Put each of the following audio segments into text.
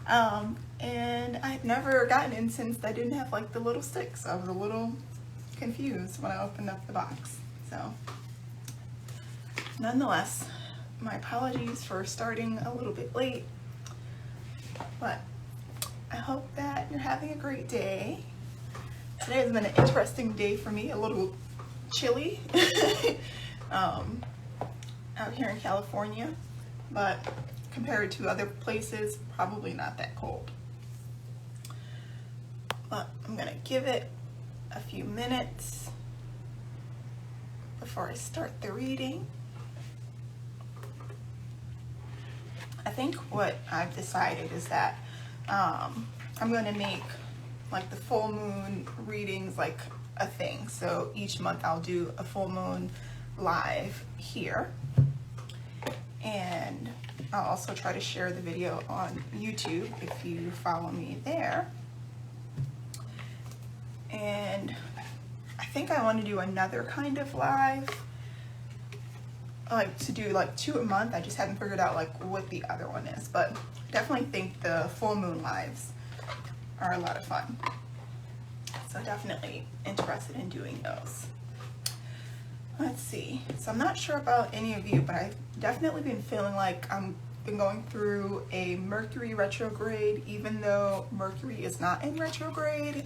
And I've never gotten incense that didn't have like the little sticks. I was a little confused when I opened up the box. So nonetheless, my apologies for starting a little bit late, but I hope that you're having a great day. Today has been an interesting day for me, a little chilly out here in California, but compared to other places, probably not that cold. But I'm gonna give it a few minutes before I start the reading. I think what I've decided is that I'm going to make like the full moon readings like a thing. So each month I'll do a full moon live here, and I'll also try to share the video on YouTube if you follow me there. And I think I want to do another kind of live, like to do like 2 a month. I just haven't figured out like what the other one is, but definitely think the full moon lives are a lot of fun. So definitely interested in doing those. Let's see. So I'm not sure about any of you, but I've definitely been feeling like I'm been going through a Mercury retrograde, even though Mercury is not in retrograde.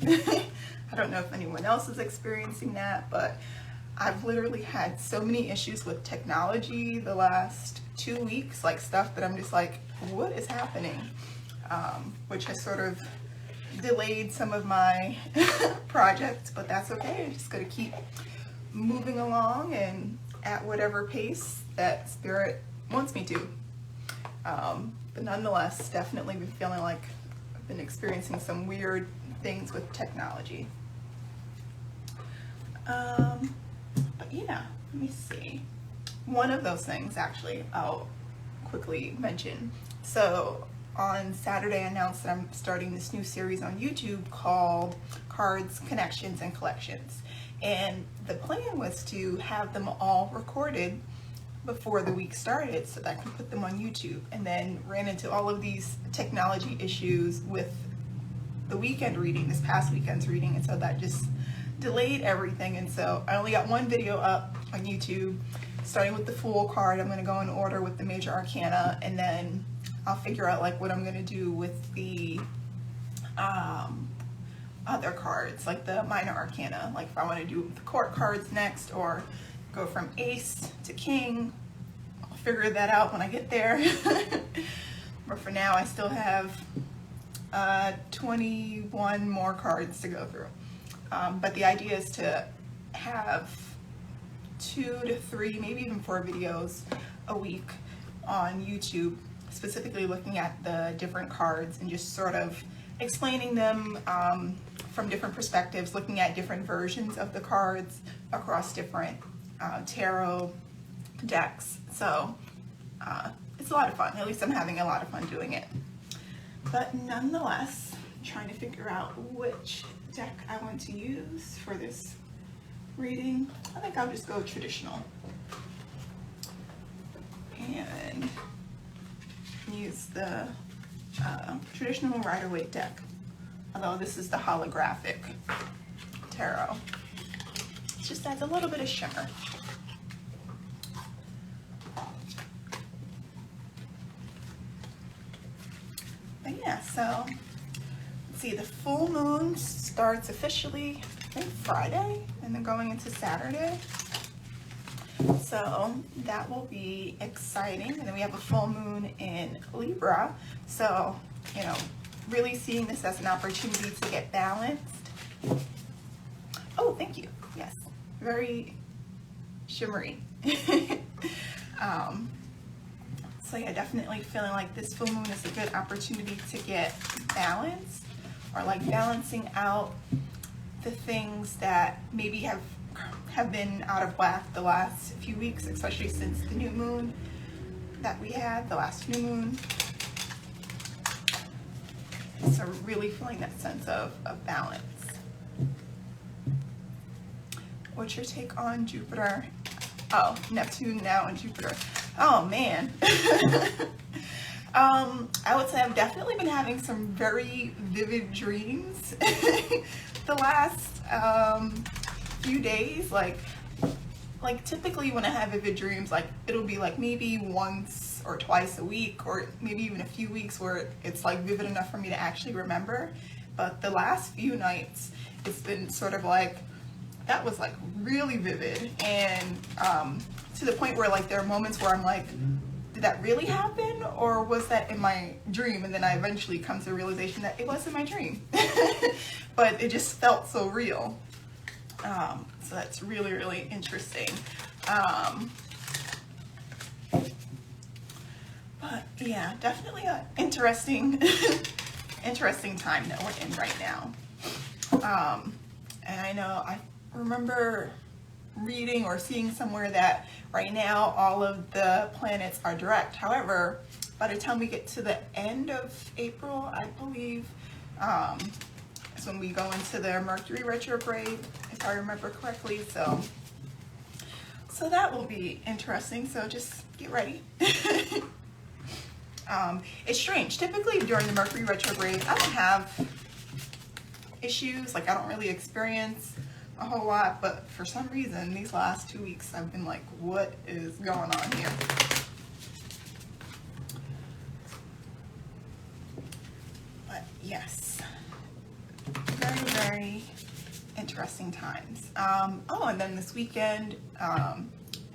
I don't know if anyone else is experiencing that, but I've literally had so many issues with technology the last 2 weeks, like stuff that I'm just like, what is happening? Which has sort of delayed some of my projects, but that's okay. I'm just gonna keep moving along and at whatever pace that spirit wants me to. But nonetheless, definitely been feeling like I've been experiencing some weird things with technology. But yeah, let me see. One of those things, actually, I'll quickly mention. So on Saturday, I announced that I'm starting this new series on YouTube called Cards, Connections, and Collections. And the plan was to have them all recorded before the week started so that I could put them on YouTube, and then ran into all of these technology issues with the weekend reading, this past weekend's reading, and so that just delayed everything. And so I only got one video up on YouTube, starting with the Fool card. I'm going to go in order with the major arcana, and then I'll figure out like what I'm going to do with the other cards, like the minor arcana, like if I want to do the court cards next or go from ace to king. I'll figure that out when I get there. But for now, I still have 21 more cards to go through. But the idea is to have 2 to 3, maybe even 4 videos a week on YouTube, specifically looking at the different cards and just sort of explaining them from different perspectives, looking at different versions of the cards across different tarot decks. So it's a lot of fun. At least I'm having a lot of fun doing it. But nonetheless, I'm trying to figure out which deck I want to use for this reading. I think I'll just go traditional and use the traditional Rider-Waite deck, although this is the holographic tarot. It just adds a little bit of shimmer. But yeah, so let's see, the full moon starts officially, I think, Friday, and then going into Saturday. So that will be exciting. And then we have a full moon in Libra. So, you know, really seeing this as an opportunity to get balanced. Oh, thank you. Yes, very shimmery. So yeah, definitely feeling like this full moon is a good opportunity to get balanced, or like balancing out the things that maybe have been out of whack the last few weeks, especially since the new moon that we had, the last new moon. So really feeling that sense of balance. What's your take on Jupiter? Oh, Neptune now and Jupiter. Oh man. I would say I've definitely been having some very vivid dreams the last few days. Like typically when I have vivid dreams, like it'll be like maybe once or twice a week, or maybe even a few weeks where it's like vivid enough for me to actually remember. But the last few nights, it's been sort of like, that was like really vivid, and to the point where like there are moments where I'm like, did that really happen, or was that in my dream? And then I eventually come to the realization that it was in my dream, but it just felt so real. So that's really, really interesting. But yeah, definitely an interesting, interesting time that we're in right now. And I know I remember reading or seeing somewhere that right now all of the planets are direct. However, by the time we get to the end of April, I believe, is when we go into the Mercury retrograde, if I remember correctly. So that will be interesting. So just get ready. It's strange. Typically during the Mercury retrograde, I don't have issues. Like I don't really experience a whole lot, but for some reason these last 2 weeks I've been like, what is going on here? But yes, very, very interesting times. Oh, and then this weekend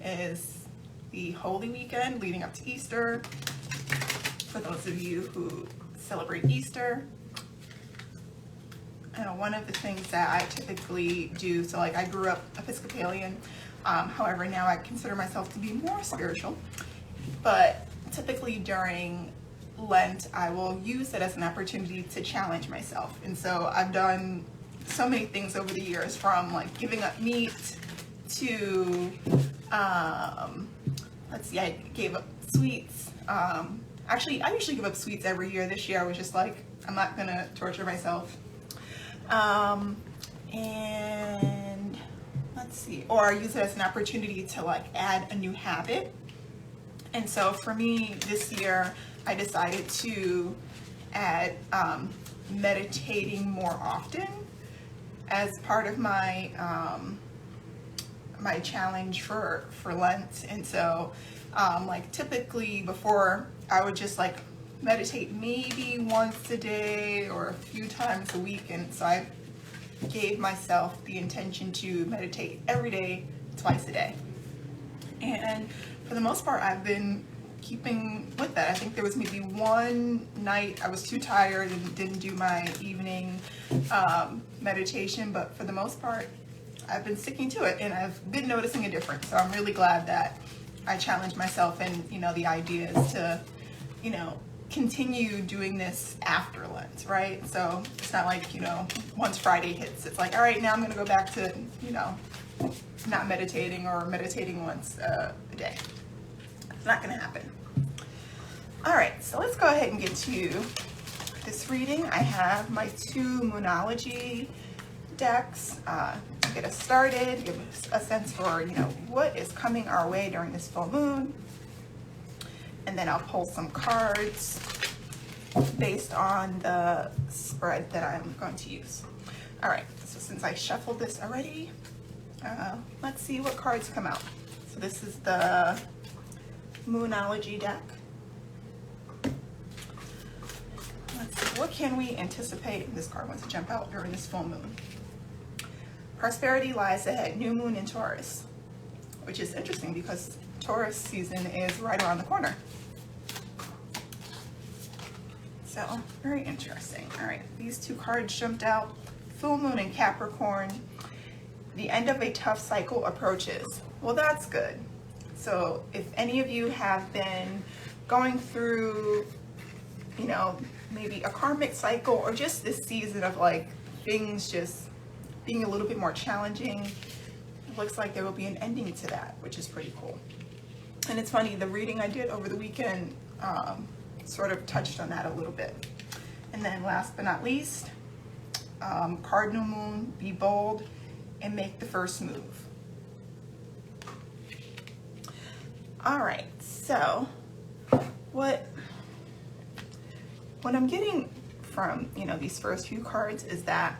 is the Holy Weekend leading up to Easter. For those of you who celebrate Easter, one of the things that I typically do, so like I grew up Episcopalian, however now I consider myself to be more spiritual, but typically during Lent I will use it as an opportunity to challenge myself. And so I've done so many things over the years, from like giving up meat to let's see, I gave up sweets. Actually I usually give up sweets every year. This year I was just like, I'm not gonna torture myself. And let's see, or I use it as an opportunity to like add a new habit. And so for me this year, I decided to add meditating more often as part of my my challenge for Lent. And so like typically before I would just like meditate maybe once a day or a few times a week, and so I gave myself the intention to meditate every day, twice a day. And for the most part I've been keeping with that. I think there was maybe one night I was too tired and didn't do my evening meditation, but for the most part I've been sticking to it and I've been noticing a difference. So I'm really glad that I challenged myself, and the idea is to continue doing this after Lent, right? So it's not like, once Friday hits, it's like, all right, now I'm going to go back to, not meditating or meditating once a day. It's not going to happen. All right, so let's go ahead and get to this reading. I have my 2 Moonology decks to get us started, give us a sense for, what is coming our way during this full moon. And then I'll pull some cards based on the spread that I'm going to use. All right, so since I shuffled this already, let's see what cards come out. So this is the Moonology deck. Let's see, what can we anticipate? This card wants to jump out during this full moon. Prosperity lies ahead, new moon in Taurus, which is interesting because Taurus season is right around the corner. So very interesting. All right, these 2 cards jumped out. Full moon in Capricorn. The end of a tough cycle approaches. Well, that's good. So if any of you have been going through, maybe a karmic cycle, or just this season of like things just being a little bit more challenging, it looks like there will be an ending to that, which is pretty cool. And it's funny, the reading I did over the weekend sort of touched on that a little bit. And then last but not least, Cardinal Moon, be bold and make the first move. All right, so what what I'm getting from, these first few cards is that,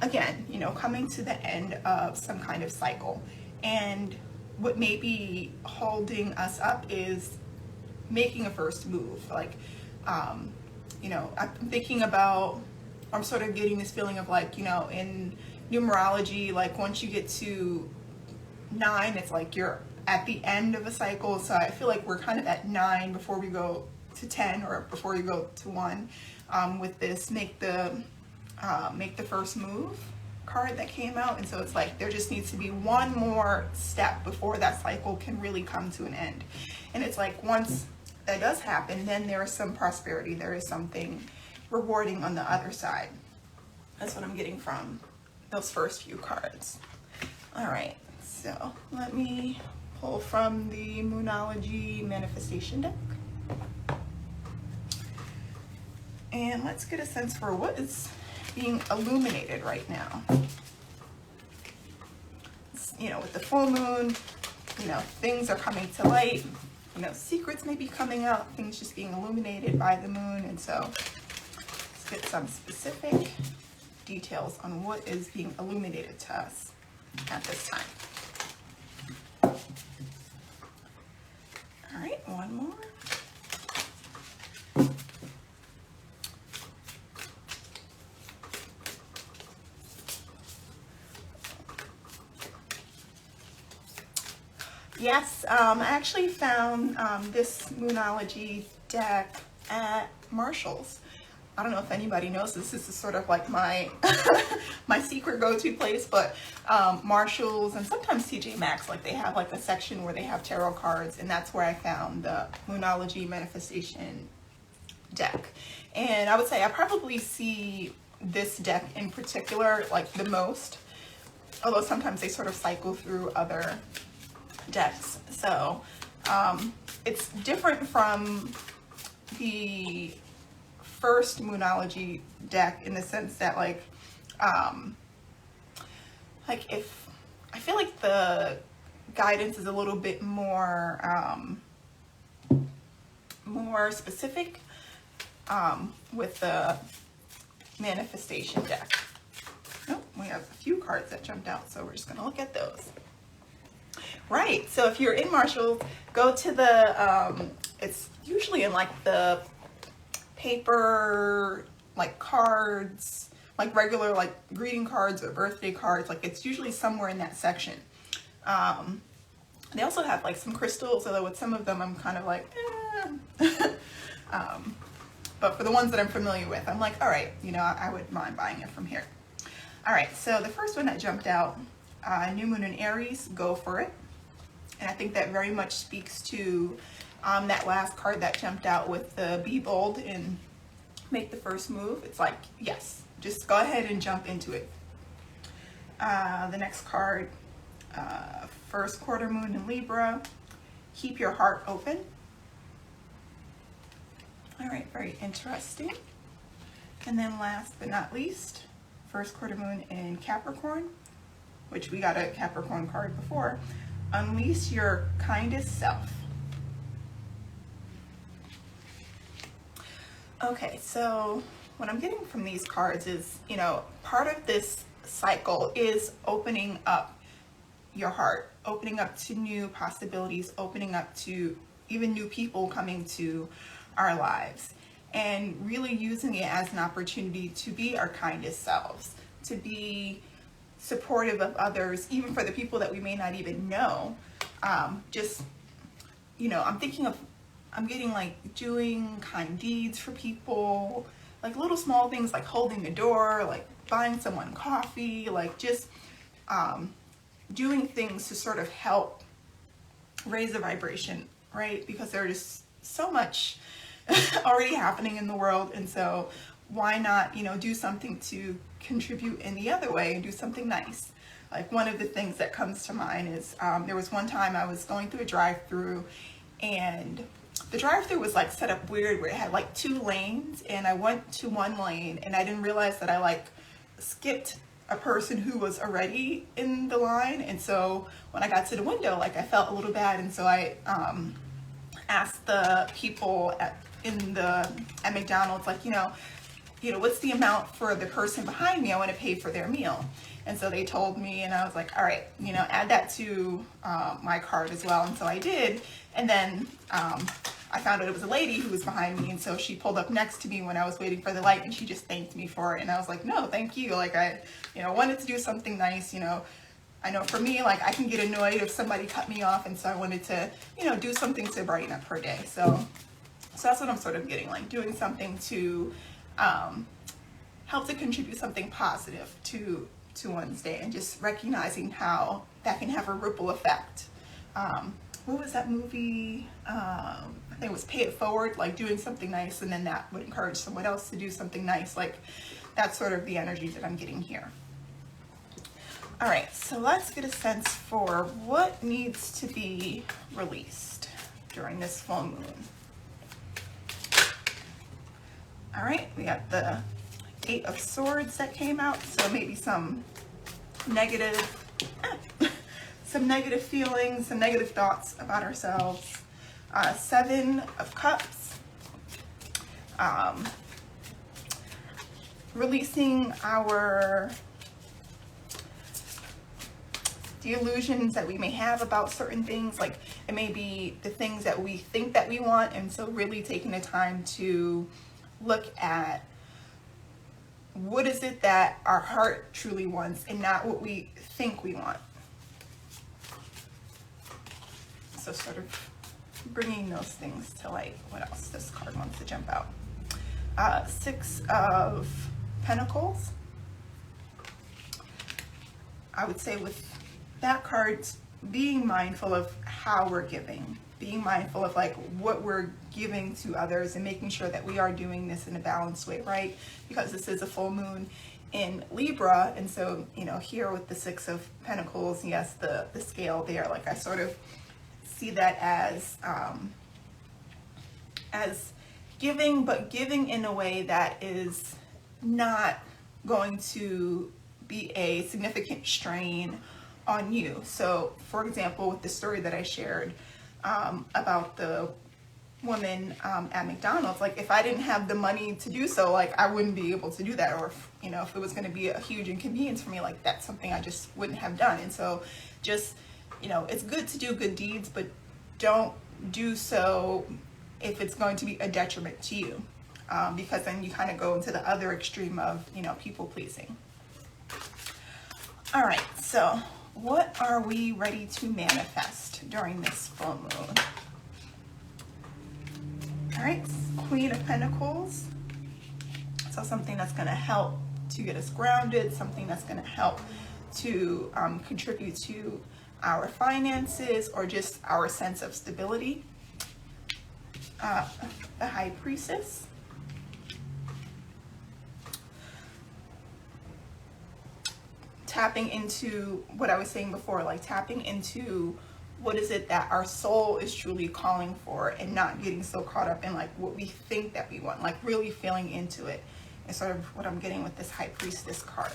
again, coming to the end of some kind of cycle. And what may be holding us up is making a first move. Like, I'm thinking about, I'm sort of getting this feeling of like, in numerology, like once you get to 9, it's like you're at the end of a cycle. So I feel like we're kind of at 9 before we go to 10, or before you go to 1, with this make the first move card that came out. And so it's like there just needs to be one more step before that cycle can really come to an end. And it's like once that does happen, then there is some prosperity, there is something rewarding on the other side. That's what I'm getting from those first few cards. All right, so let me pull from the Moonology Manifestation deck. And let's get a sense for what is being illuminated right now. With the full moon, things are coming to light, secrets may be coming out, things just being illuminated by the moon. And so let's get some specific details on what is being illuminated to us at this time. All right, one more. Yes, I actually found this Moonology deck at Marshall's. I don't know if anybody knows this. This is sort of like my my secret go-to place, but Marshall's and sometimes TJ Maxx, like they have like a section where they have tarot cards, and that's where I found the Moonology Manifestation deck. And I would say I probably see this deck in particular like the most, although sometimes they sort of cycle through other decks. So it's different from the first Moonology deck in the sense that like if I feel like the guidance is a little bit more more specific with the Manifestation deck. Oh, we have a few cards that jumped out, so we're just going to look at those. Right, so if you're in Marshall, go to the, it's usually in like the paper, like cards, like regular like greeting cards or birthday cards, like it's usually somewhere in that section. They also have like some crystals, although with some of them I'm kind of like, but for the ones that I'm familiar with, I'm like, all right, I wouldn't mind buying it from here. All right, so the first one that jumped out, New Moon in Aries, go for it. And I think that very much speaks to that last card that jumped out with the be bold and make the first move. It's like, yes, just go ahead and jump into it. The next card, first quarter moon in Libra, keep your heart open. All right, very interesting. And then last but not least, first quarter moon in Capricorn, which we got a Capricorn card before. Unleash your kindest self. Okay, so what I'm getting from these cards is, part of this cycle is opening up your heart, opening up to new possibilities, opening up to even new people coming to our lives, and really using it as an opportunity to be our kindest selves, to be supportive of others, even for the people that we may not even know. I'm getting like doing kind deeds for people, like little small things like holding the door, like buying someone coffee, like just doing things to sort of help raise the vibration, right? Because there's just so much already happening in the world, and so why not, do something to contribute in the other way and do something nice. Like one of the things that comes to mind is there was one time I was going through a drive-through, and the drive-through was like set up weird where it had like 2 lanes, and I went to one lane and I didn't realize that I like skipped a person who was already in the line. And so when I got to the window, like I felt a little bad, and so I asked the people at at McDonald's, like, what's the amount for the person behind me? I want to pay for their meal. And so they told me, and I was like, all right, add that to my card as well. And so I did. And then I found out it was a lady who was behind me. And so she pulled up next to me when I was waiting for the light, and she just thanked me for it. And I was like, no, thank you. Like, I, wanted to do something nice. I know for me, like, I can get annoyed if somebody cut me off. And so I wanted to, do something to brighten up her day. So that's what I'm sort of getting, like doing something to help to contribute something positive to one's day, and just recognizing how that can have a ripple effect. What was that movie? I think it was Pay It Forward, like doing something nice, and then that would encourage someone else to do something nice. Like, that's sort of the energy that I'm getting here. All right, so let's get a sense for what needs to be released during this full moon. All right, we got the 8 of Swords that came out, so maybe some negative feelings, some negative thoughts about ourselves. 7 of Cups, releasing the illusions that we may have about certain things. Like, it may be the things that we think that we want, and so really taking the time to look at what is it that our heart truly wants and not what we think we want. So sort of bringing those things to light. What else? This card wants to jump out. 6 of Pentacles. I would say with that card, being mindful of how we're giving, being mindful of like what we're giving to others, and making sure that we are doing this in a balanced way, right? Because this is a full moon in Libra, and so here with the 6 of Pentacles, yes, the scale there, like I sort of see that as giving, but giving in a way that is not going to be a significant strain on you. So for example, with the story that I shared about the woman at McDonald's, like if I didn't have the money to do so, like I wouldn't be able to do that. Or if it was going to be a huge inconvenience for me, like that's something I just wouldn't have done. And so just, it's good to do good deeds, but don't do so if it's going to be a detriment to you, because then you kind of go into the other extreme of, people pleasing. All right, so what are we ready to manifest during this full moon? All right, Queen of Pentacles. So something that's going to help to get us grounded, something that's going to help to contribute to our finances or just our sense of stability. The High Priestess. Tapping into what I was saying before, like tapping into what is it that our soul is truly calling for, and not getting so caught up in like what we think that we want, like really feeling into it. Is sort of what I'm getting with this High Priestess card.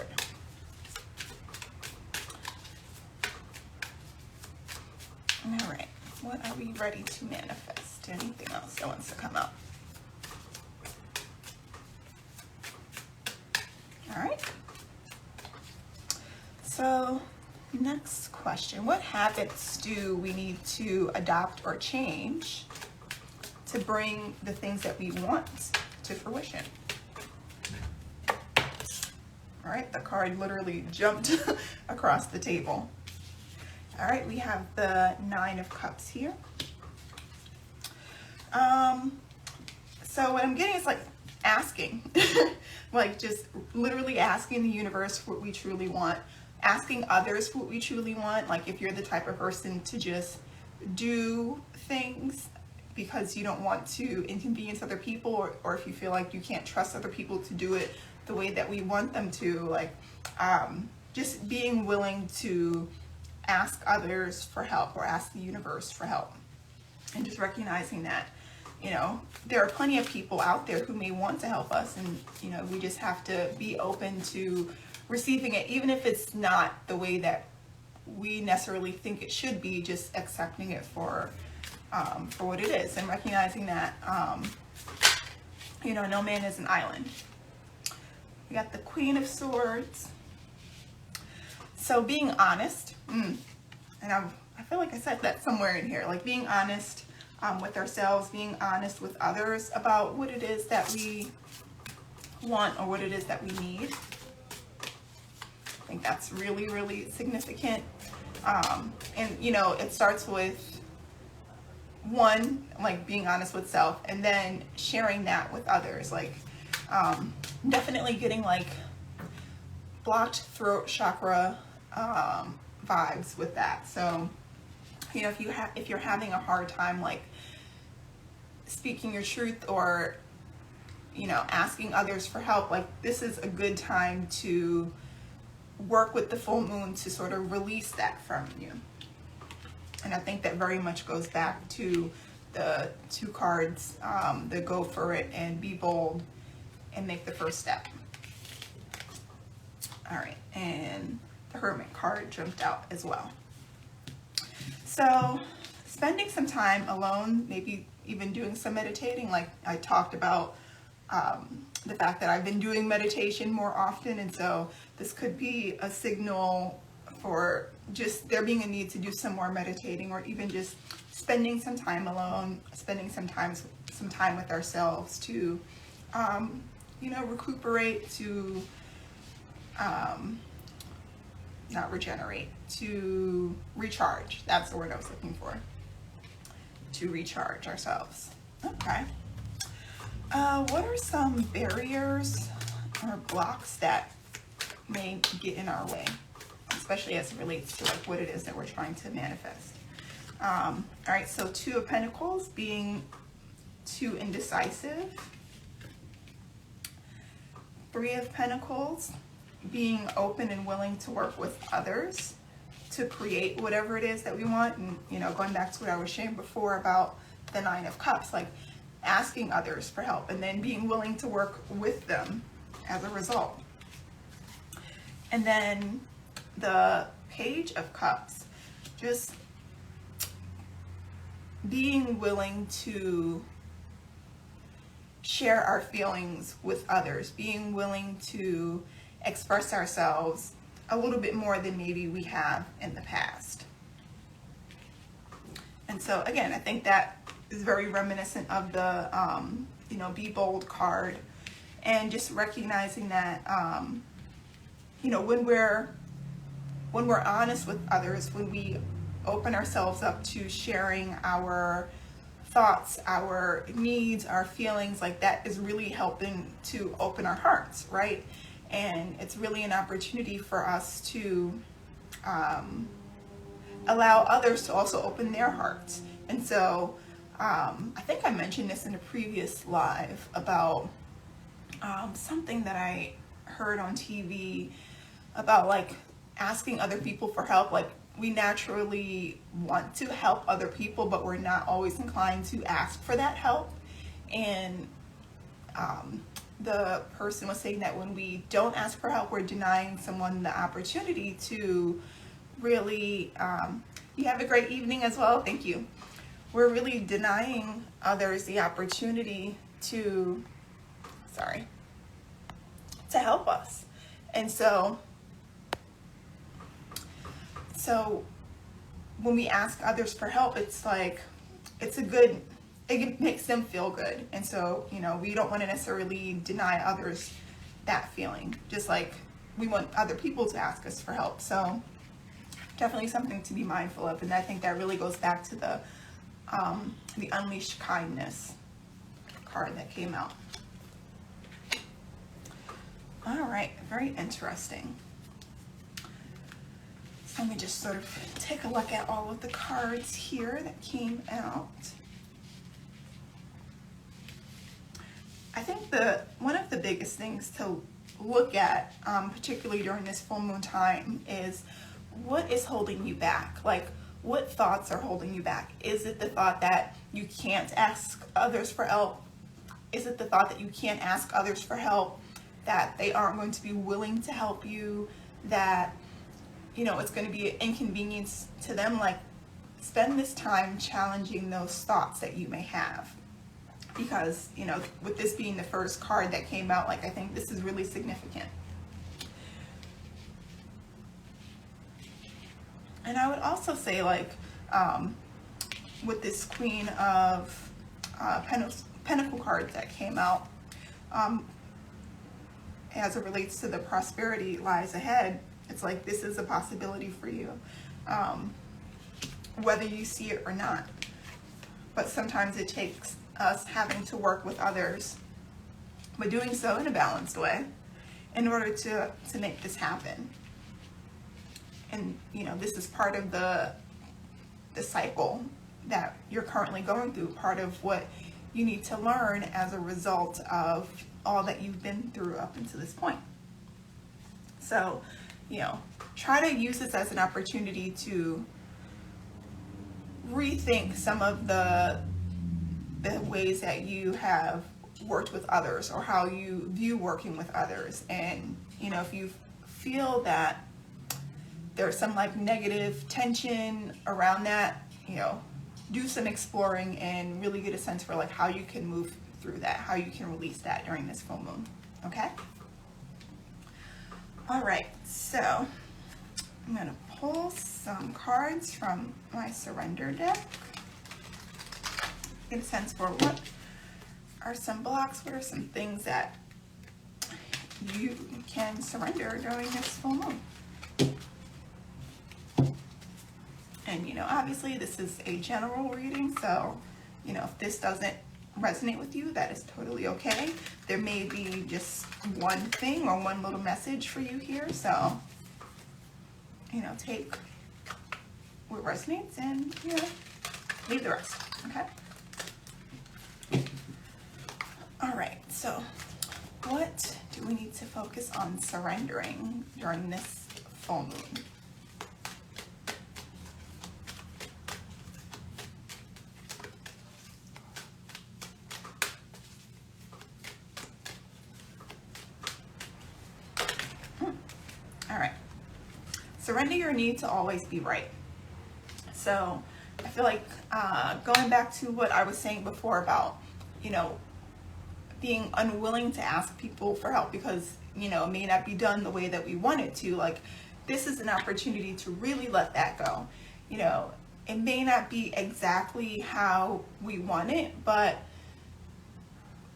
All right, what are we ready to manifest? Anything else that wants to come up? All right. So next question, what habits do we need to adopt or change to bring the things that we want to fruition? All right, the card literally jumped across the table. All right, we have the 9 of Cups here. So what I'm getting is like asking, like just literally asking the universe what we truly want, asking others what we truly want. Like if you're the type of person to just do things because you don't want to inconvenience other people, or if you feel like you can't trust other people to do it the way that we want them to, like just being willing to ask others for help or ask the universe for help, and just recognizing that there are plenty of people out there who may want to help us, and we just have to be open to receiving it, even if it's not the way that we necessarily think it should be. Just accepting it for what it is, and recognizing that You know, no man is an island. We got the Queen of Swords. So being honest, and I feel like I said that somewhere in here, like being honest with ourselves, being honest with others about what it is that we want or what it is that we need. I think that's really, really significant. And you know, it starts with one, like being honest with self, and then sharing that with others. Like definitely getting like blocked throat chakra vibes with that. So you know, if you're having a hard time like speaking your truth, or you know, asking others for help, like this is a good time to work with the full moon to sort of release that from you. And I think that very much goes back to the two cards, the go for it and be bold and make the first step. All right, and the Hermit card jumped out as well. So spending some time alone, maybe even doing some meditating, like I talked about the fact that I've been doing meditation more often, and so this could be a signal for just there being a need to do some more meditating, or even just spending some time alone, spending some time with ourselves to you know, recuperate, to not regenerate, to recharge. That's the word I was looking for. To recharge ourselves. Okay. What are some barriers or blocks that may get in our way, especially as it relates to like what it is that we're trying to manifest? All right, so Two of Pentacles, being too indecisive. Three of Pentacles, being open and willing to work with others to create whatever it is that we want. And you know, going back to what I was sharing before about the Nine of Cups, like asking others for help and then being willing to work with them as a result. And then the Page of Cups, just being willing to share our feelings with others, being willing to express ourselves a little bit more than maybe we have in the past. And so again, I think that is very reminiscent of the you know, Be Bold card, and just recognizing that you know, when we're honest with others, when we open ourselves up to sharing our thoughts, our needs, our feelings, like that is really helping to open our hearts, right? And it's really an opportunity for us to allow others to also open their hearts. And so I think I mentioned this in a previous live about something that I heard on TV about like asking other people for help. Like we naturally want to help other people, but we're not always inclined to ask for that help. And the person was saying that when we don't ask for help, we're denying someone the opportunity to really, you have a great evening as well, thank you. We're really denying others the opportunity to help us. And so when we ask others for help, it's like, it makes them feel good. And so, you know, we don't want to necessarily deny others that feeling, just like we want other people to ask us for help. So definitely something to be mindful of. And I think that really goes back to the Unleashed Kindness card that came out. All right, very interesting. So let me just sort of take a look at all of the cards here that came out. I think one of the biggest things to look at, particularly during this full moon time, is what is holding you back? Like, what thoughts are holding you back? Is it the thought that you can't ask others for help? Is it the thought that you can't ask others for help, that they aren't going to be willing to help you, that, you know, it's going to be an inconvenience to them? Like, spend this time challenging those thoughts that you may have. because, you know, with this being the first card that came out, like, I think this is really significant. And I would also say, like, with this Queen of Pentacle card that came out, as it relates to the prosperity lies ahead, it's like this is a possibility for you, whether you see it or not. But sometimes it takes us having to work with others, but doing so in a balanced way in order to make this happen. And, you know, this is part of the cycle that you're currently going through, part of what you need to learn as a result of all that you've been through up until this point. So, you know, try to use this as an opportunity to rethink some of the ways that you have worked with others, or how you view working with others. And, you know, if you feel that there's some like negative tension around that, you know, do some exploring and really get a sense for like how you can move through that, how you can release that during this full moon. Okay? All right, so I'm gonna pull some cards from my surrender deck. Get a sense for what are some blocks, what are some things that you can surrender during this full moon. And, you know, obviously this is a general reading, so, you know, if this doesn't resonate with you, that is totally okay. There may be just one thing or one little message for you here, so, you know, take what resonates and, you know, leave the rest, okay? All right, so what do we need to focus on surrendering during this full moon? All right, surrender your need to always be right. So I feel like going back to what I was saying before about, you know, being unwilling to ask people for help because, you know, it may not be done the way that we want it to. Like, this is an opportunity to really let that go. You know, it may not be exactly how we want it, but,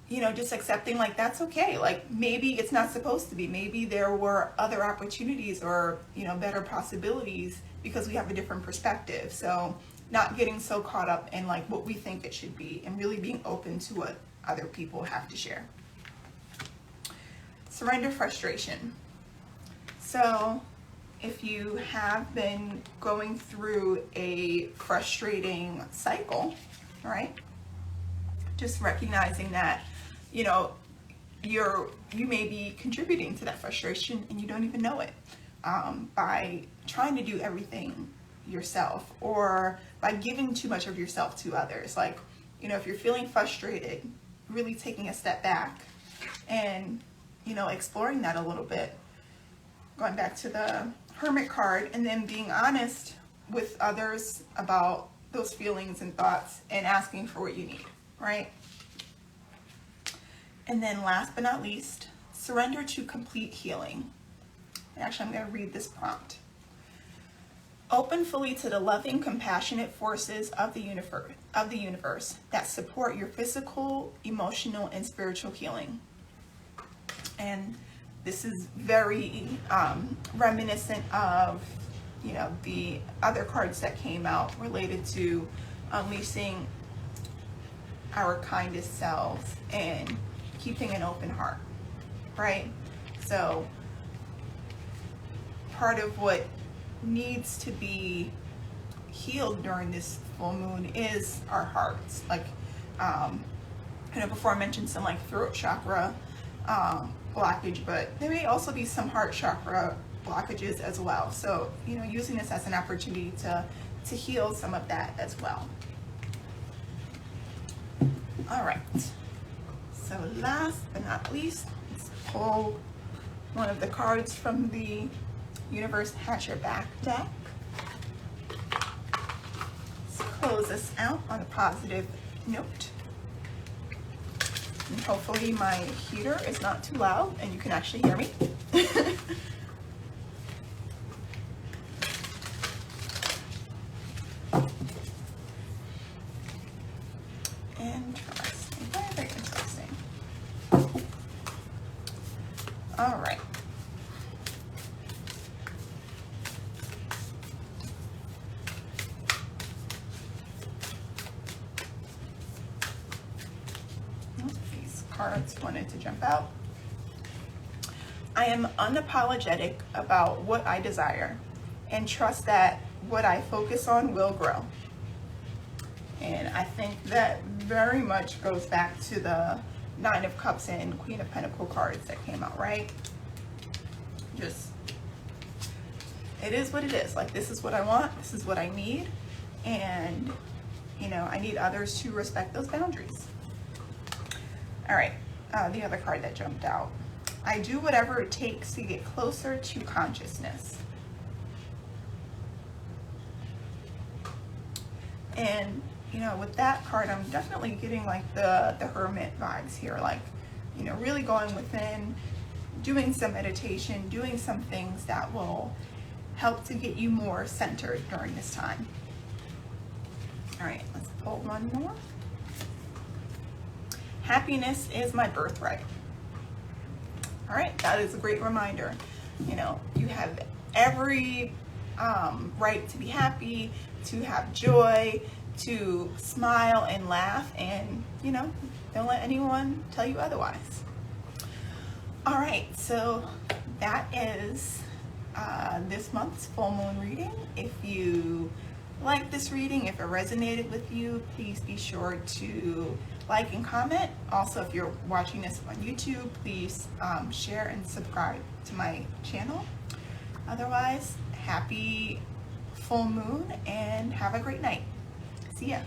you know, just accepting like that's okay. Like, maybe it's not supposed to be. Maybe there were other opportunities or, you know, better possibilities because we have a different perspective. So not getting so caught up in like what we think it should be, and really being open to what other people have to share. Surrender frustration. So if you have been going through a frustrating cycle, right? Just recognizing that, you know, you may be contributing to that frustration and you don't even know it, by trying to do everything yourself, or by giving too much of yourself to others. Like, you know, if you're feeling frustrated, really taking a step back and, you know, exploring that a little bit, going back to the Hermit card, and then being honest with others about those feelings and thoughts and asking for what you need, right? And then last but not least, surrender to complete healing. Actually, I'm going to read this prompt. Open fully to the loving, compassionate forces of the universe that support your physical, emotional, and spiritual healing. And this is very reminiscent of, you know, the other cards that came out related to unleashing our kindest selves and keeping an open heart, right? So part of what needs to be healed during this full moon is our hearts. Like, you know, before I mentioned some like throat chakra blockage, but there may also be some heart chakra blockages as well. So, you know, using this as an opportunity to heal some of that as well. All right. So last but not least, let's pull one of the cards from the Universe Has Your Back deck. Let's close this out on a positive note. And hopefully my heater is not too loud and you can actually hear me. Interesting, very, very interesting. All right. These cards wanted to jump out. I am unapologetic about what I desire and trust that what I focus on will grow. And I think that very much goes back to the Nine of Cups and Queen of Pentacles cards that came out, right? Just, it is what it is. Like, this is what I want, this is what I need, and, you know, I need others to respect those boundaries. All right, the other card that jumped out. I do whatever it takes to get closer to consciousness. And, you know, with that card, I'm definitely getting like the hermit vibes here, like, you know, really going within, doing some meditation, doing some things that will help to get you more centered during this time. All right, let's pull one more. Happiness is my birthright. All right, that is a great reminder. You know, you have every right to be happy, to have joy, to smile and laugh, and, you know, don't let anyone tell you otherwise. All right, so that is this month's full moon reading. If you like this reading, if it resonated with you, please be sure to like and comment. Also, if you're watching this on YouTube, please share and subscribe to my channel. Otherwise, happy full moon and have a great night. See ya.